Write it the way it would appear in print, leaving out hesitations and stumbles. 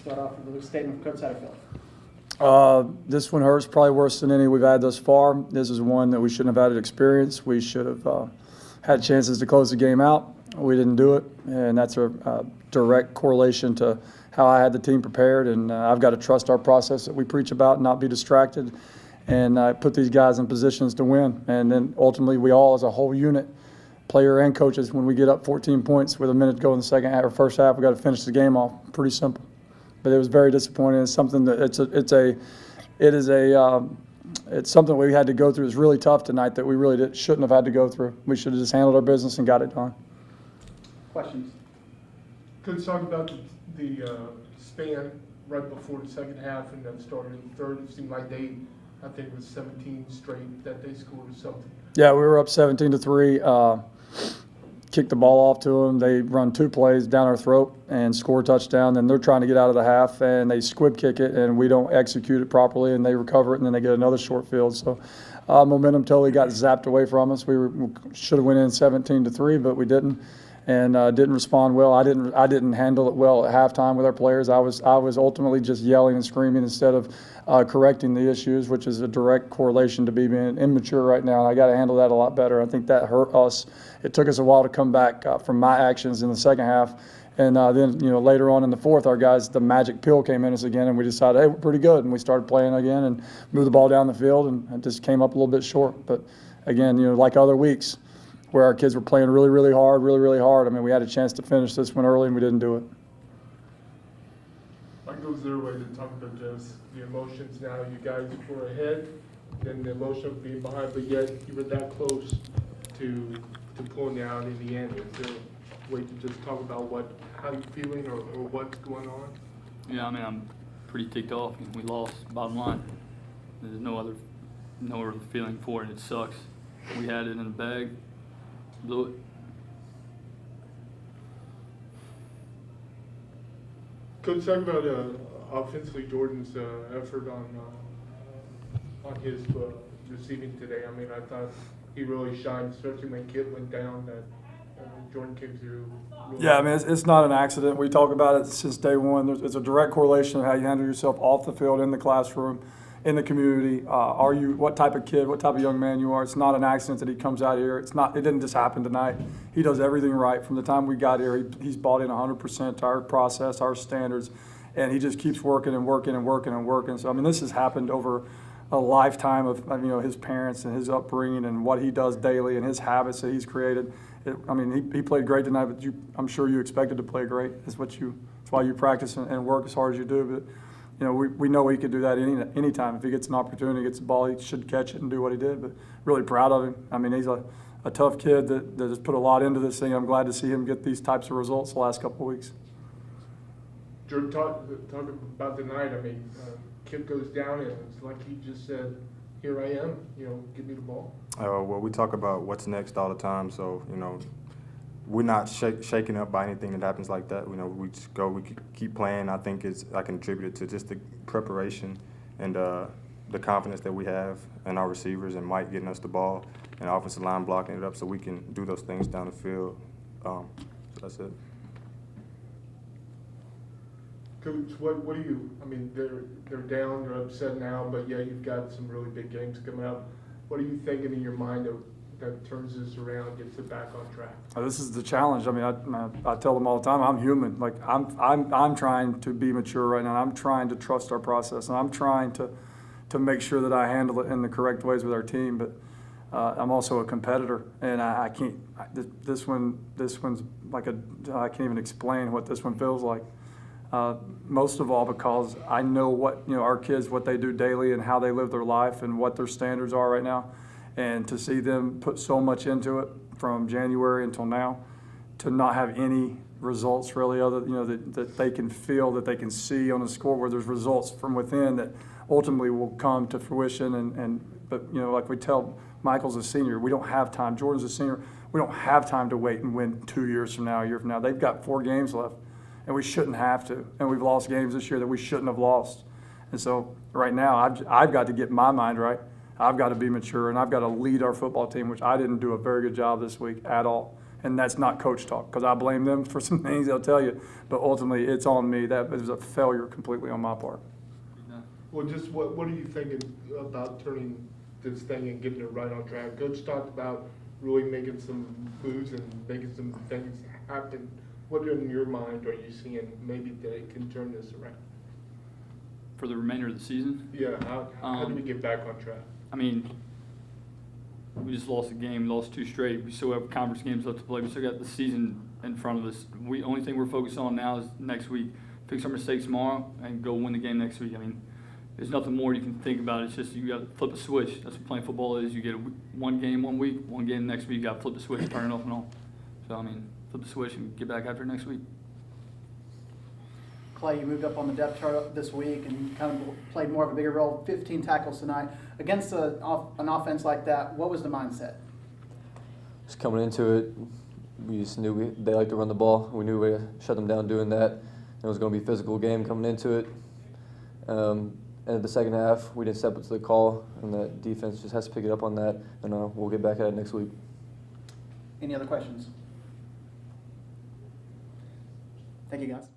Start off with a statement from Coach Satterfield. This one hurts, probably worse than any we've had thus far. This is one that we shouldn't have had an experience. We should have had chances to close the game out. We didn't do it, and that's a direct correlation to how I had the team prepared. And I've got to trust our process that we preach about and not be distracted, and put these guys in positions to win. And then ultimately, we all as a whole unit, player and coaches, when we get up 14 points with a minute to go in the second half or first half, we got to finish the game off. Pretty simple. But it was very disappointing. It's something that it's something we had to go through. It's really tough tonight that we really shouldn't have had to go through. We should have just handled our business and got it done. Questions? Could you talk about the span right before the second half and then starting in the third? It seemed like I think it was 17 straight that they scored or something. Yeah, we were up 17-3. Kicked the ball off to them. They run 2 plays down our throat and score a touchdown. Then they're trying to get out of the half, and they squib kick it, and we don't execute it properly, and they recover it, and then they get another short field. So momentum totally got zapped away from us. We should have went in 17-3, but we didn't, and didn't respond well. I didn't handle it well at halftime with our players. I was ultimately just yelling and screaming instead of correcting the issues, which is a direct correlation to being immature right now. And I got to handle that a lot better. I think that hurt us. It took us a while to come back from my actions in the second half. And then, later on in the fourth, our guys, the magic pill came in us again, and we decided, hey, we're pretty good. And we started playing again and moved the ball down the field, and it just came up a little bit short. But again, like other weeks where our kids were playing really, really hard, I mean, we had a chance to finish this one early, and we didn't do it. What goes their way to talk about just the emotions now? You guys were ahead, then the emotion of being behind, but yet you were that close to pulling out in the end. Is there a way to just talk about how you're feeling or what's going on? Yeah, I mean, I'm pretty ticked off. We lost, bottom line. There's no other feeling for it. It sucks. We had it in the bag, blew it. Coach, talk about offensively Jordan's effort on his receiving today. I mean, I thought he really shined, especially when Kid went down. That Jordan came through. Really Yeah, I mean, it's not an accident. We talk about it since day one. It's a direct correlation of how you handle yourself off the field, in the classroom, in the community. What type of kid, what type of young man you are. It's not an accident that he comes out here. It didn't just happen tonight. He does everything right. From the time we got here, he's bought in 100% to our process, our standards, and he just keeps working and working and working and working. So, I mean, this has happened over a lifetime of his parents and his upbringing and what he does daily and his habits that he's created. He played great tonight, but I'm sure you expected to play great. That's why you practice and work as hard as you do. But we know he could do that anytime. If he gets an opportunity, gets the ball, he should catch it and do what he did. But really proud of him. I mean, he's a tough kid that has put a lot into this thing. I'm glad to see him get these types of results the last couple of weeks. Jordan, talk about the night. I mean, Kid goes down, and it's like he just said, "Here I am. Give me the ball." Well, we talk about what's next all the time, so we're not shaken up by anything that happens like that. We just go, we keep playing. I think I can attribute it to just the preparation and the confidence that we have in our receivers and Mike getting us the ball and our offensive line blocking it up so we can do those things down the field. So that's it. Coach, what do you? I mean, they're down, they're upset now, but yeah, you've got some really big games coming up. What are you thinking in your mind that turns this around, gets it back on track? This is the challenge. I mean, I tell them all the time, I'm human. Like I'm trying to be mature right now. I'm trying to trust our process, and I'm trying to make sure that I handle it in the correct ways with our team. But I'm also a competitor, and I can't. This one's like I can't even explain what this one feels like. Most of all because I know what our kids, what they do daily and how they live their life and what their standards are right now, and to see them put so much into it from January until now, to not have any results really other that they can feel, that they can see on the scoreboard. There's results from within that ultimately will come to fruition. But like we tell Michael's a senior, we don't have time. Jordan's a senior, we don't have time to wait and win 2 years from now, a year from now. They've got 4 games left. And we shouldn't have to. And we've lost games this year that we shouldn't have lost. And so right now, I've got to get my mind right. I've got to be mature, and I've got to lead our football team, which I didn't do a very good job this week at all. And that's not coach talk, because I blame them for some things they'll tell you, but ultimately it's on me. That was a failure completely on my part. Well, just what are you thinking about turning this thing and getting it right on track? Coach talked about really making some moves and making some things happen. What in your mind are you seeing maybe that can turn this around? For the remainder of the season, Yeah, how do we get back on track? I mean, we just lost a game, lost 2 straight. We still have conference games left to play. We still got the season in front of us. Only thing we're focused on now is next week. Fix our mistakes tomorrow and go win the game next week. I mean, there's nothing more you can think about. It's just you got to flip a switch. That's what playing football is. You get one game one week, one game next week. You got to flip the switch, turn it off and on. So I mean, flip the switch and get back after next week. Clay, you moved up on the depth chart this week and kind of played more of a bigger role, 15 tackles tonight. Against an offense like that, what was the mindset? Just coming into it, we just knew they like to run the ball. We knew we had to shut them down doing that. It was going to be a physical game coming into it. And at the second half, we didn't step up to the call, and that defense just has to pick it up on that, and we'll get back at it next week. Any other questions? Thank you, guys.